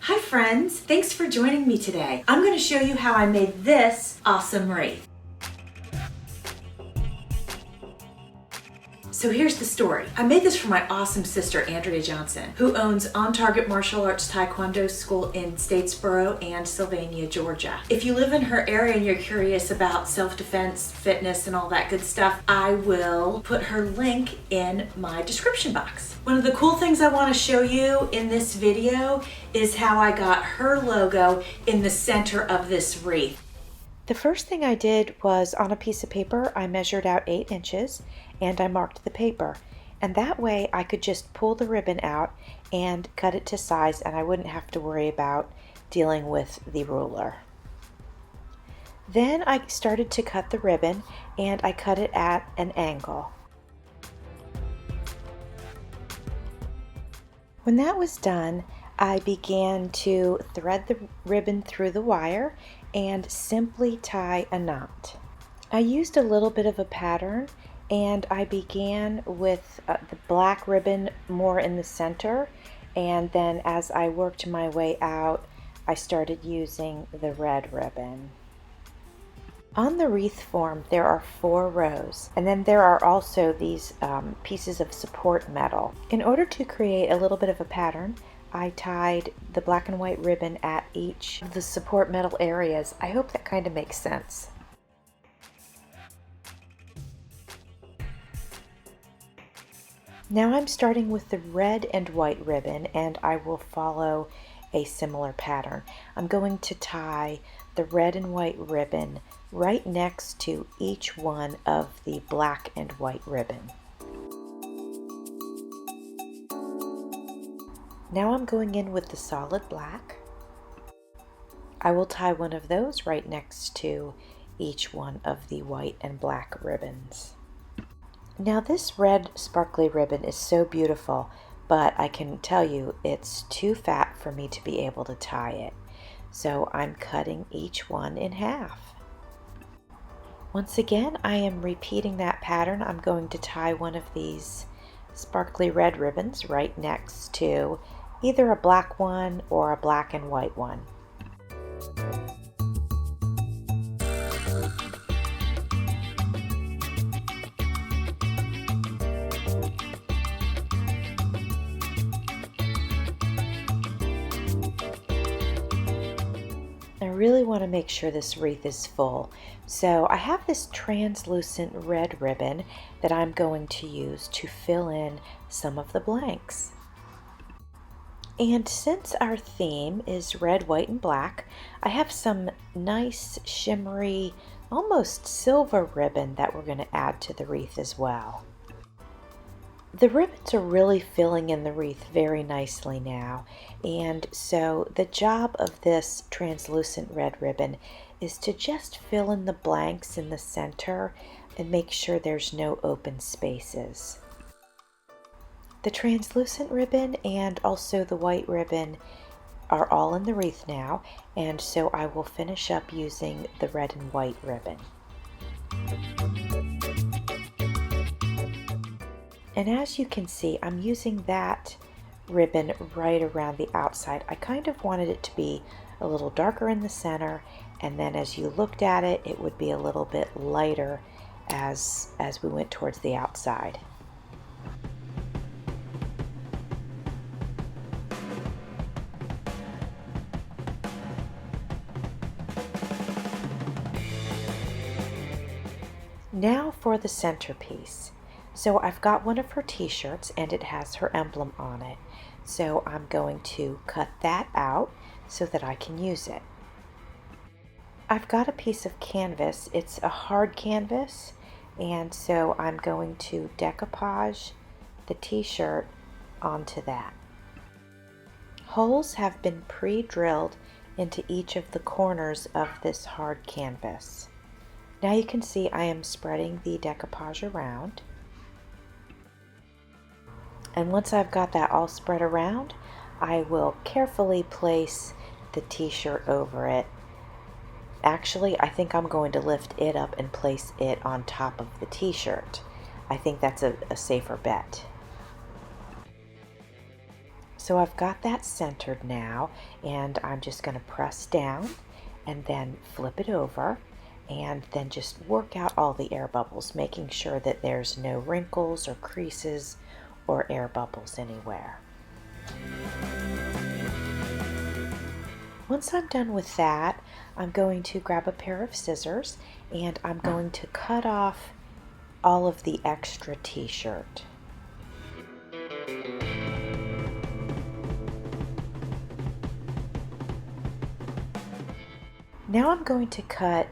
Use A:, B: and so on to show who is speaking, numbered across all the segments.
A: Hi friends, thanks for joining me today. I'm going to show you how I made this awesome wreath. So here's the story. I made this for my awesome sister, Andrea Johnson, who owns On Target Martial Arts Taekwondo School in Statesboro and Sylvania, Georgia. If you live in her area and you're curious about self-defense, fitness, and all that good stuff, I will put her link in my description box. One of the cool things I want to show you in this video is how I got her logo in the center of this wreath.
B: The first thing I did was on a piece of paper, I measured out 8 inches and I marked the paper. And that way I could just pull the ribbon out and cut it to size and I wouldn't have to worry about dealing with the ruler. Then I started to cut the ribbon and I cut it at an angle. When that was done, I began to thread the ribbon through the wire and simply tie a knot. I used a little bit of a pattern and I began with the black ribbon more in the center, and then as I worked my way out I started using the red ribbon. On the wreath form there are 4 rows, and then there are also these pieces of support metal. In order to create a little bit of a pattern, I tied the black and white ribbon at each of the support metal areas. I hope that kind of makes sense. Now I'm starting with the red and white ribbon and I will follow a similar pattern. I'm going to tie the red and white ribbon right next to each one of the black and white ribbon. Now I'm going in with the solid black. I will tie one of those right next to each one of the white and black ribbons. Now this red sparkly ribbon is so beautiful, but I can tell you it's too fat for me to be able to tie it. So I'm cutting each one in half. Once again, I am repeating that pattern. I'm going to tie one of these sparkly red ribbons right next to either a black one or a black and white one. I really want to make sure this wreath is full, so I have this translucent red ribbon that I'm going to use to fill in some of the blanks. And since our theme is red, white, and black, I have some nice shimmery, almost silver ribbon that we're going to add to the wreath as well. The ribbons are really filling in the wreath very nicely now, and so the job of this translucent red ribbon is to just fill in the blanks in the center and make sure there's no open spaces. The translucent ribbon and also the white ribbon are all in the wreath now, and so I will finish up using the red and white ribbon. And as you can see, I'm using that ribbon right around the outside. I kind of wanted it to be a little darker in the center, and then as you looked at it, it would be a little bit lighter as we went towards the outside. Now for the centerpiece. So I've got one of her t-shirts and it has her emblem on it. So I'm going to cut that out so that I can use it. I've got a piece of canvas. It's a hard canvas, and so I'm going to decoupage the t-shirt onto that. Holes have been pre-drilled into each of the corners of this hard canvas. Now you can see I am spreading the decoupage around. And once I've got that all spread around, I will carefully place the t-shirt over it. Actually, I think I'm going to lift it up and place it on top of the t-shirt. I think that's a safer bet. So I've got that centered now, and I'm just going to press down and then flip it over and then just work out all the air bubbles, making sure that there's no wrinkles or creases or air bubbles anywhere. Once I'm done with that, I'm going to grab a pair of scissors and I'm going to cut off all of the extra t-shirt. Now I'm going to cut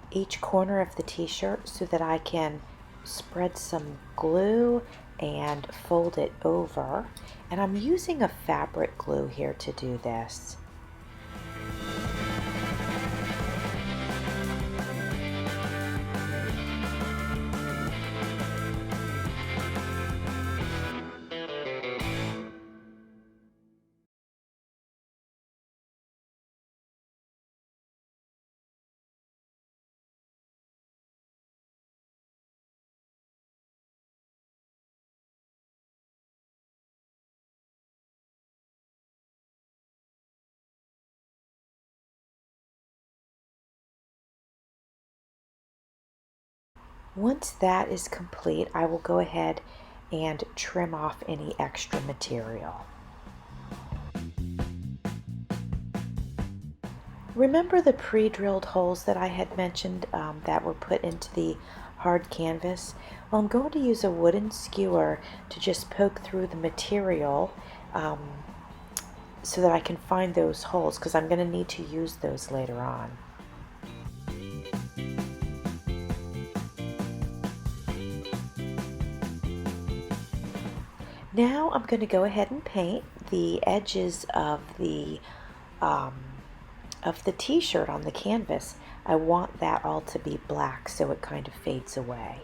B: each corner of the t-shirt so that I can spread some glue and fold it over. And I'm using a fabric glue here to do this. Once that is complete, I will go ahead and trim off any extra material. Remember the pre-drilled holes that I had mentioned that were put into the hard canvas? Well, I'm going to use a wooden skewer to just poke through the material so that I can find those holes, because I'm going to need to use those later on. Now I'm going to go ahead and paint the edges of the t-shirt on the canvas. I want that all to be black so it kind of fades away.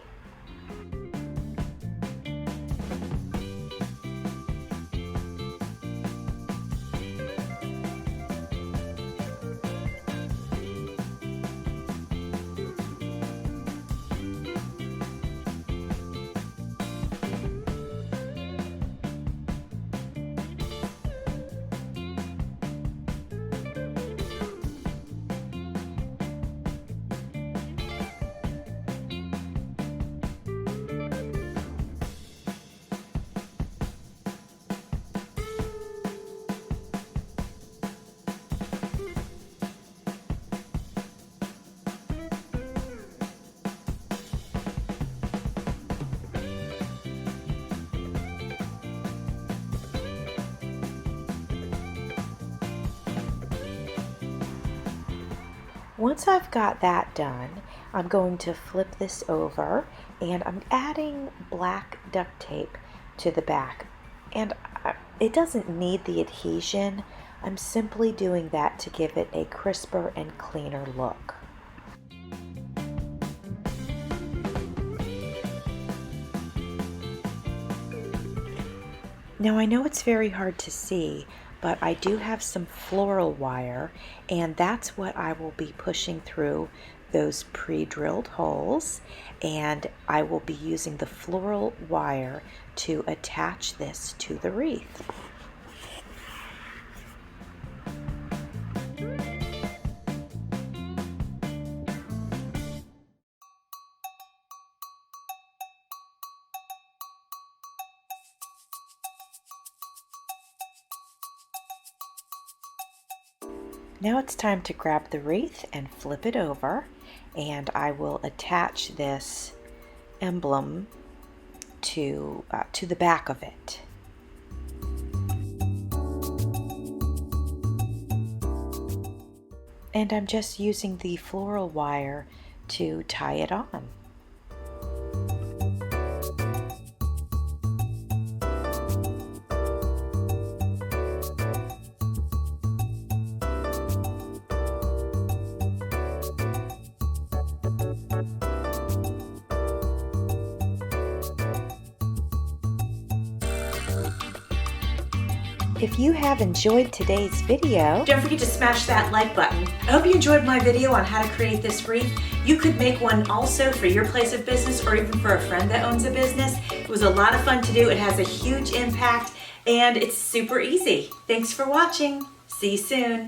B: Once I've got that done, I'm going to flip this over and I'm adding black duct tape to the back. And it doesn't need the adhesion. I'm simply doing that to give it a crisper and cleaner look. Now I know it's very hard to see, but I do have some floral wire, and that's what I will be pushing through those pre-drilled holes, and I will be using the floral wire to attach this to the wreath. Now it's time to grab the wreath and flip it over, and I will attach this emblem to the back of it. And I'm just using the floral wire to tie it on. If you have enjoyed today's video,
A: don't forget to smash that like button. I hope you enjoyed my video on how to create this wreath. You could make one also for your place of business or even for a friend that owns a business. It was a lot of fun to do. It has a huge impact And it's super easy. Thanks for watching. See you soon.